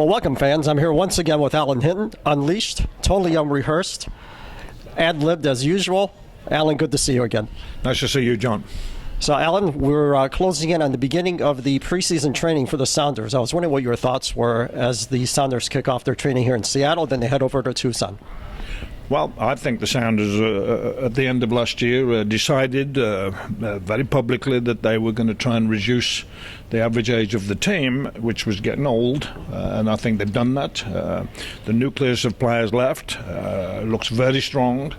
Well, welcome, fans. I'm here once again with Alan Hinton, Unleashed, totally unrehearsed, ad-libbed as usual. Alan, good to see you again. Nice to see you, John. So, Alan, we're closing in on the beginning of the preseason training for the Sounders. I was wondering what your thoughts were as the Sounders kick off their training here in Seattle, then they head over to Tucson. Well, I think the Sounders, at the end of last year, decided very publicly that they were going to try and reduce the average age of the team, which was getting old, and I think they've done that. The nucleus of players left looks very strong,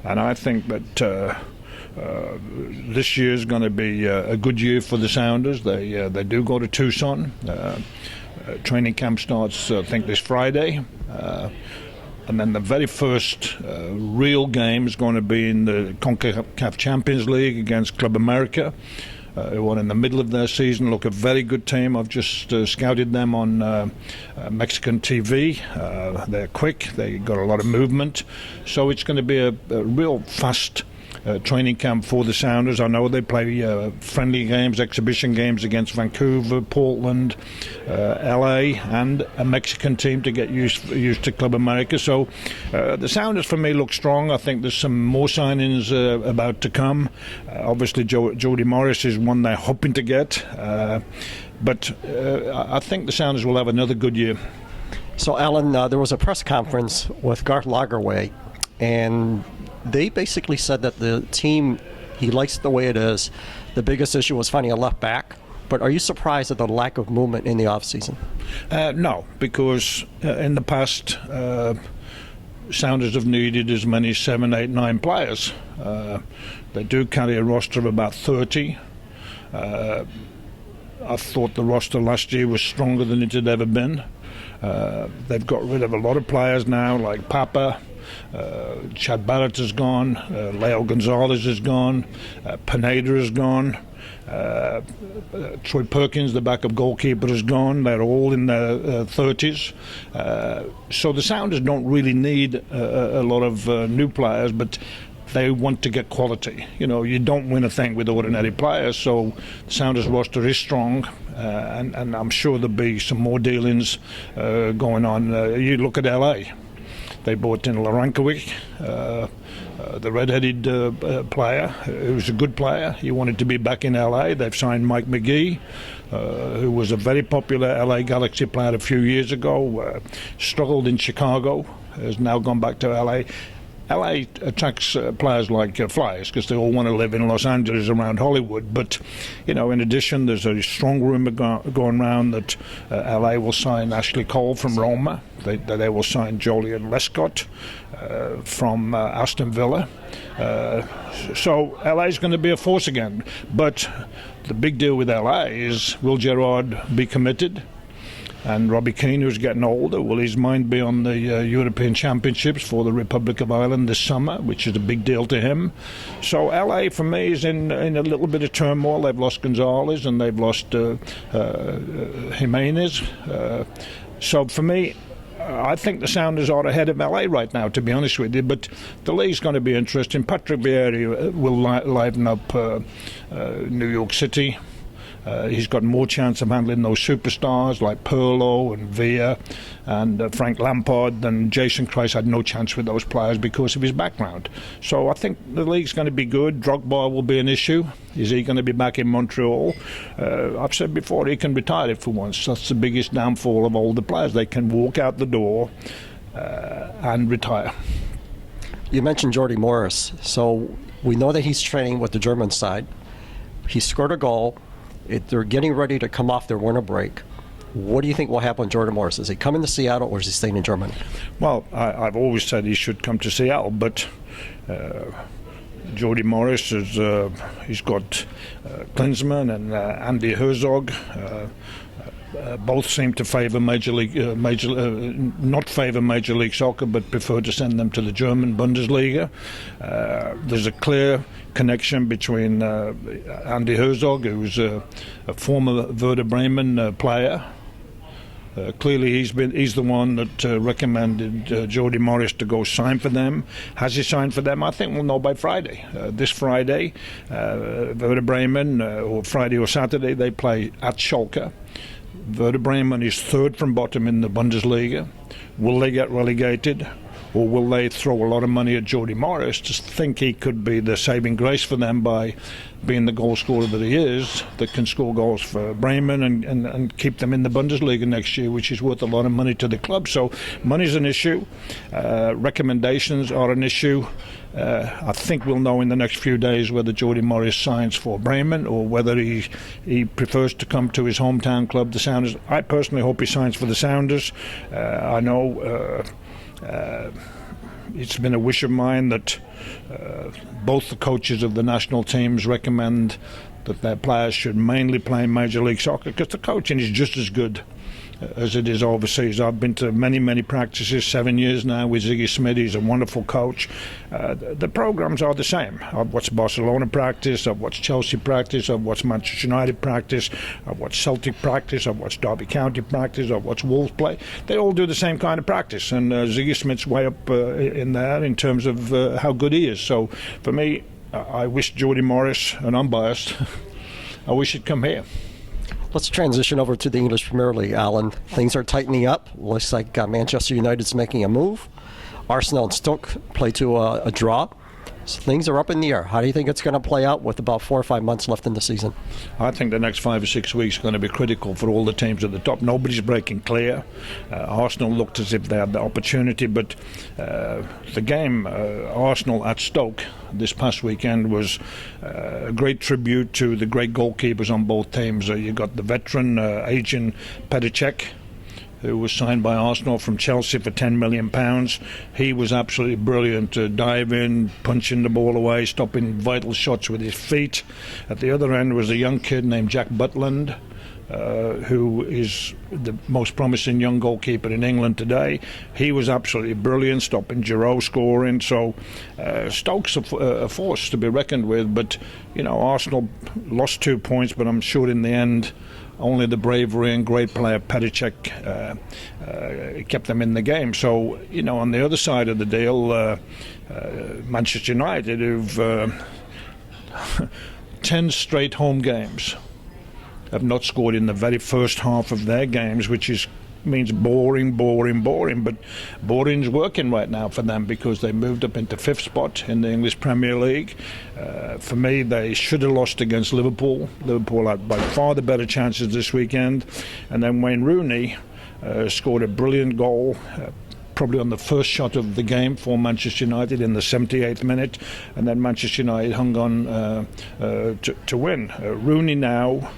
and I think that this year is going to be a good year for the Sounders. They do go to Tucson. Training camp starts, I think, this Friday. And then the very first real game is going to be in the CONCACAF Champions League against Copa Amerika, who are in the middle of their season. Look, a very good team. I've just scouted them on Mexican TV. They're quick. They got a lot of movement. So it's going to be a real fast training camp for the Sounders. I know they play friendly games, exhibition games against Vancouver, Portland, LA, and a Mexican team to get used to Club America. So the Sounders, for me, look strong. I think there's some more signings about to come. Obviously, Jody Morris is one they're hoping to get. But I think the Sounders will have another good year. So, Alan, there was a press conference with Garth Lagerwey, and they basically said that the team, he likes it the way it is. The biggest issue was finding a left back. But are you surprised at the lack of movement in the offseason? No, because in the past, Sounders have needed as many as 7, 8, 9 players. They do carry a roster of about 30. I thought the roster last year was stronger than it had ever been. They've got rid of a lot of players now, like Papa. Chad Barrett is gone, Leo Gonzalez is gone, Pineda is gone, Troy Perkins, the backup goalkeeper, is gone. They're all in their 30s. So the Sounders don't really need a lot of new players, but they want to get quality. You know, you don't win a thing with ordinary players, so the Sounders roster is strong, and I'm sure there'll be some more dealings going on. You look at LA. They brought in Larankovic, the red-headed player, who's a good player. He wanted to be back in LA. They've signed Mike McGee, who was a very popular LA Galaxy player a few years ago, struggled in Chicago, has now gone back to LA. LA attracts players like Flyers because they all want to live in Los Angeles around Hollywood. But, you know, in addition, there's a strong rumor going around that LA will sign Ashley Cole from Roma. They will sign Jolien Lescott from Aston Villa. So LA is going to be a force again. But the big deal with LA is, will Gerrard be committed? And Robbie Keane, who's getting older, will his mind be on the European Championships for the Republic of Ireland this summer, which is a big deal to him. So LA, for me, is in a little bit of turmoil. They've lost Gonzalez and they've lost Jimenez. So for me, I think the Sounders are ahead of LA right now, to be honest with you. But the league's going to be interesting. Patrick Vieira will liven up New York City. He's got more chance of handling those superstars like Pirlo and Villa and Frank Lampard than Jason Christ had no chance with those players because of his background. So I think the league's going to be good. Drogba will be an issue. Is he going to be back in Montreal? I've said before, he can retire it for once. That's the biggest downfall of all the players. They can walk out the door and retire. You mentioned Jody Morris. So we know that he's training with the German side. He scored a goal. They're getting ready to come off their winter break. What do you think will happen with Jordan Morris? Is he coming to Seattle or is he staying in Germany? Well, I've always said he should come to Seattle, but Jody Morris he's got Klinsmann and Andy Herzog. Both seem to favour not favour Major League Soccer, but prefer to send them to the German Bundesliga. There's a clear connection between Andy Herzog, who's a former Werder Bremen player. Clearly, he's the one that recommended Jody Morris to go sign for them. Has he signed for them? I think we'll know by Friday. This Friday, Werder Bremen, or Friday or Saturday, they play at Schalke. Werder Bremen is third from bottom in the Bundesliga. Will they get relegated? Or will they throw a lot of money at Jody Morris to think he could be the saving grace for them by being the goal scorer that he is, that can score goals for Bremen and keep them in the Bundesliga next year, which is worth a lot of money to the club. So money's an issue. Recommendations are an issue. I think we'll know in the next few days whether Jody Morris signs for Bremen or whether he prefers to come to his hometown club, the Sounders. I personally hope he signs for the Sounders. I know it's been a wish of mine that both the coaches of the national teams recommend that their players should mainly play Major League Soccer, because the coaching is just as good as it is overseas. I've been to many practices, 7 years now with Ziggy Smith. He's a wonderful coach. The programs are the same. I've watched Barcelona practice, I've watched Chelsea practice, I've watched Manchester United practice, I've watched Celtic practice, I've watched Derby County practice, I've watched Wolves play. They all do the same kind of practice, and Ziggy Smith's way up in there in terms of how good he is. So for me, I wish Jody Morris, and I'm biased, I wish he'd come here. Let's transition over to the English Premier League, Alan. Things are tightening up. Looks like Manchester United's making a move. Arsenal and Stoke play to a draw. So things are up in the air. How do you think it's going to play out with about 4 or 5 months left in the season? I think the next 5 or 6 weeks are going to be critical for all the teams at the top. Nobody's breaking clear. Arsenal looked as if they had the opportunity, but the game, Arsenal at Stoke this past weekend, was a great tribute to the great goalkeepers on both teams. You got the veteran agent Petr, who was signed by Arsenal from Chelsea for £10 million. He was absolutely brilliant, diving, punching the ball away, stopping vital shots with his feet. At the other end was a young kid named Jack Butland, who is the most promising young goalkeeper in England today. He was absolutely brilliant, stopping Giroud scoring. So Stoke's a force to be reckoned with. But, you know, Arsenal lost 2 points, but I'm sure in the end only the bravery and great player Petr kept them in the game. So, you know, on the other side of the deal, Manchester United, who've 10 straight home games, have not scored in the very first half of their games, which means boring. But boring's working right now for them because they moved up into 5th spot in the English Premier League. For me, they should have lost against Liverpool. Liverpool had by far the better chances this weekend. And then Wayne Rooney scored a brilliant goal, probably on the first shot of the game for Manchester United in the 78th minute. And then Manchester United hung on to win. Rooney now,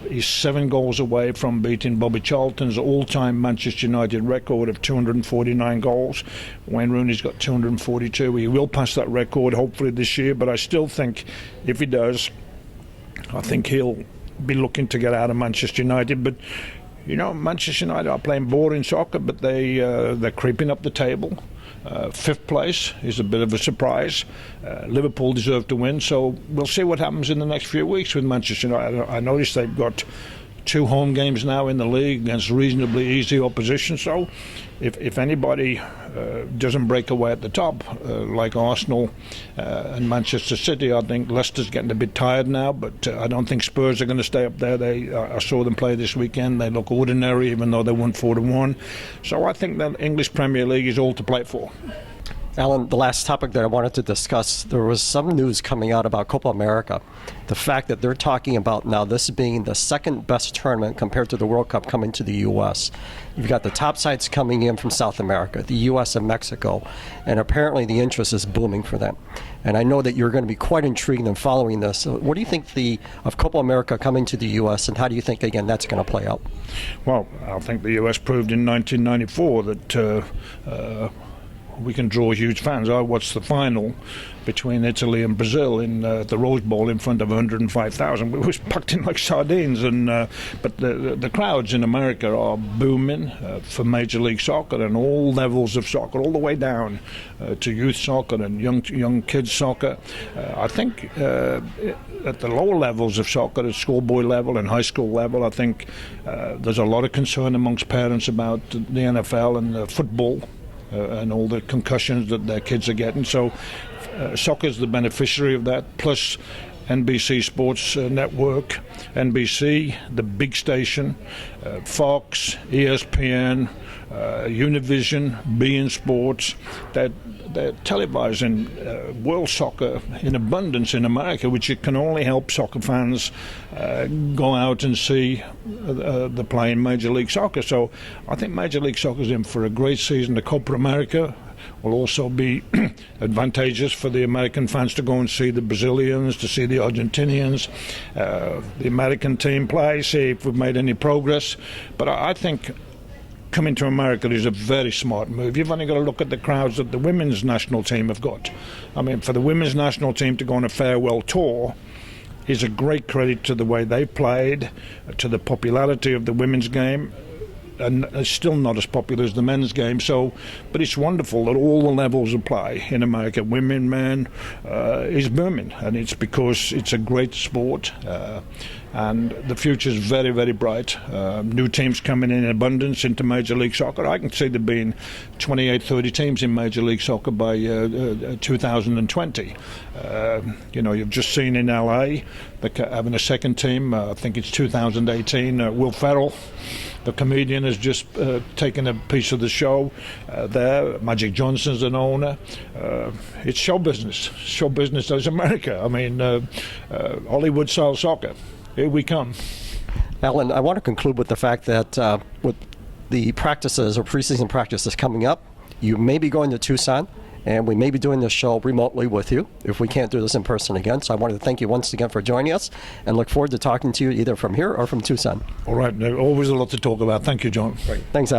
he's 7 goals away from beating Bobby Charlton's all-time Manchester United record of 249 goals. Wayne Rooney's got 242. He will pass that record hopefully this year, but I still think if he does, I think he'll be looking to get out of Manchester United. But you know, Manchester United are playing boring soccer, but they're creeping up the table. 5th place is a bit of a surprise. Liverpool deserve to win, so we'll see what happens in the next few weeks with Manchester United. I noticed they've got 2 home games now in the league against reasonably easy opposition, so if anybody doesn't break away at the top, like Arsenal and Manchester City, I think Leicester's getting a bit tired now, but I don't think Spurs are going to stay up there. I saw them play this weekend. They look ordinary, even though they won 4-1. So I think the English Premier League is all to play for. Alan, the last topic that I wanted to discuss, there was some news coming out about Copa America. The fact that they're talking about now this being the 2nd best tournament compared to the World Cup coming to the U.S. You've got the top sides coming in from South America, the U.S. and Mexico, and apparently the interest is booming for them. And I know that you're going to be quite intrigued in following this. So what do you think of Copa America coming to the U.S., and how do you think, again, that's going to play out? Well, I think the U.S. proved in 1994 that we can draw huge fans. I watched the final between Italy and Brazil in the Rose Bowl in front of 105,000. It was packed in like sardines, but the crowds in America are booming for Major League Soccer and all levels of soccer, all the way down to youth soccer and young kids soccer. I think at the lower levels of soccer, at schoolboy level and high school level, I think there's a lot of concern amongst parents about the NFL and football. And all the concussions that their kids are getting. So soccer is the beneficiary of that. Plus, NBC Sports Network, NBC, the big station, Fox, ESPN, Univision, beIN Sports, they're televising world soccer in abundance in America, which it can only help soccer fans go out and see the play in Major League Soccer. So I think Major League Soccer is in for a great season. The Copa America will also be advantageous for the American fans to go and see the Brazilians, to see the Argentinians, the American team play, see if we've made any progress. But I think coming to America is a very smart move. You've only got to look at the crowds that the women's national team have got. I mean, for the women's national team to go on a farewell tour is a great credit to the way they played, to the popularity of the women's game. And it's still not as popular as the men's game. So, but it's wonderful that all the levels of play in America, women, men, is booming, and it's because it's a great sport, and the future is very, very bright. New teams coming in abundance into Major League Soccer. I can see there being 28, 30 teams in Major League Soccer by 2020. You've just seen in LA they're having a second team. I think it's 2018. Will Ferrell, the comedian, has just taken a piece of the show there. Magic Johnson's an owner. It's show business. Show business is America. I mean, Hollywood-style soccer. Here we come. Alan, I want to conclude with the fact that with the practices or preseason practices coming up, you may be going to Tucson, and we may be doing this show remotely with you if we can't do this in person again. So I wanted to thank you once again for joining us and look forward to talking to you either from here or from Tucson. All right. Always a lot to talk about. Thank you, John. Great. Thanks, Alan.